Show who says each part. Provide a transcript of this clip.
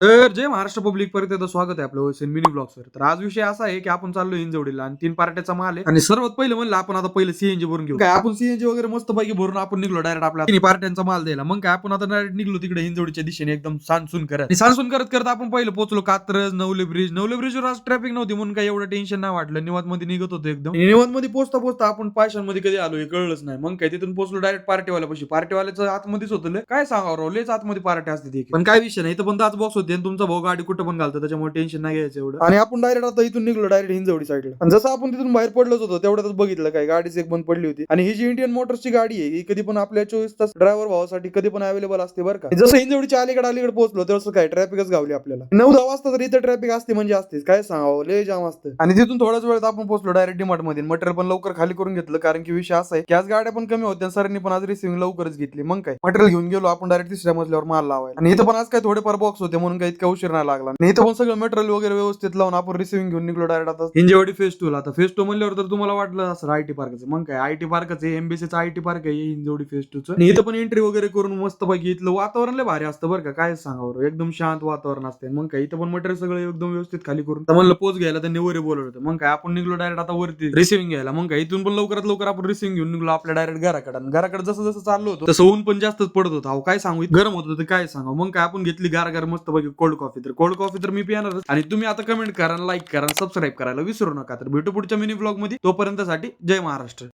Speaker 1: तर जय महाराष्ट्र पब्लिक परत एकदा स्वागत आहे आपलं ओएसएन मिनी ब्लॉग्सवर. तर आज विषय असा आहे की आपण चाललो हिंजवडीला आणि 3 पार्ट्याचा माल आहे आणि सर्वात पहिलं म्हणलं आपण आता पहिलं सीएनजी भरून घेऊ. काय आपण सीएनजी वगैरे मस्त पैकी भरून आपण निघलो डायरेक्ट आपल्या 3 पार्ट्यांचा माल द्यायला. मग काय आपण आता डायरेक्ट निघलो तिकडे हिंजवडीच्या दिशेने एकदम सांसून करत. आणि सांसून करत करत आपण पहिलं पोहोचलो कात्रज, नवले ब्रिजवर आज ट्रॅफिक नव्हती म्हणून काही एवढं टेन्शन नाही वाटलं. निवांत मध्ये निघत होतो एकदम. निवांत मध्ये पोहोचता पोहोचता आपण पायशांमध्ये कधी आलो हे कळलंच नाही. मग काय तिथून पोहोचलो डायरेक्ट पार्टीवाल्यापाशी. पार्टीवाल्याचं आतमध्येच होतं. काय सांगावं राव, लयच आतमध्ये पार्टी असते ती. पण काय विषय नाही, इथं पण दाच बॉक्स होते आणि तुमचा भाऊ गाडी कुठं पण घालतो त्याच्यामुळे टेन्शन नाही घ्यायचं एवढं. आणि आपण डायरेक्ट आता इथून निघलो डायरेक्ट हिंजवडी साईडला. आणि जसं आपण तिथून बाहेर पडलोच होतो तेवढ्यातच बघितलं काय गाडीच एक बंद पडली होती. आणि ही जी इंडियन मोटर्सची गाडी आहे ही कधी पण आपल्या 24 तास ड्रायव्हर भावासाठी कधी पण अवेलेबल असते बरं का. जसं हिंजवडीच्या अलीकडे पोहोचलो तसं काय ट्रॅफिकच गावली आपल्याला. 9-10 वाजता तर इथं ट्रॅफिक असते म्हणजे असतेच, काय सांगावं लय जाम असतं. आणि तिथून थोड्याच वेळात आपण पोहोचलो डायरेक्ट डीमार्ट मध्ये. मटेरियल पण लवकर खाली करून घेतलं कारण की विषय असा आहे की आज गाड्या पण कमी होत्या. सरांनी पण आज रिसिव्हिंग लवकरच घेतली. मग काय मटेरियल घेऊन गेलो आपण डायरेक्ट तिसऱ्या मजल्यावर माल लावायला. आणि इथं पण आज काय थोडेफार बॉक्स होते म्हणून काही इतका उशीर नाही लागला. आणि इथं पण सगळं मटेरियल वगैरे व्यवस्थित लावून आपण रिसिव्हिंग घेऊन निघलो डायरेक्ट आता हिंजवडी फेज 2 ला. आता फेज 2 म्हणल्यावर तर तुम्हाला वाटलं असं आयटी पार्कचं. मग काय आयटी पार्कच आहे, एमबीसीचा आयटी पार्क आहे हिंजवडी फेज 2 चं. आणि इथं पण एंट्री वगैरे करून मस्त पैकी इथलं वातावरण लय भारी असतं बरं का. काय सांगावं, एकदम शांत वातावरण असते. मग काय इथं पण मटेरियल सगळं एकदम व्यवस्थित खाली करून तर म्हणलं पोच घ्यायला त्यांनी वरी बोलवलं होतं. मग काय आपण निघलो डायरेक्ट आता वरती रिसिव्हिंग घ्यायला. मग काय इथून पण लवकरात लवकर आपण रिसिव्हिंग घेऊन निघलो आपल्या डायरेक्ट घराकडे जसं जसं चाललो होतो तसं ऊन पण जास्तच पडत होतं. अहो काय सांगू, गरम होत होतं काय सांगा. मग काय आपण घेतली गार मस्त पैकी कोल्ड कॉफी. तर कोल्ड कॉफी तर मी पिणारच. आणि तुम्ही आता कमेंट करा, लाईक करा, सबस्क्राईब करायला विसरू नका. तर भेटू पुढच्या मिनी ब्लॉग मध्ये. तोपर्यंतसाठी जय महाराष्ट्र.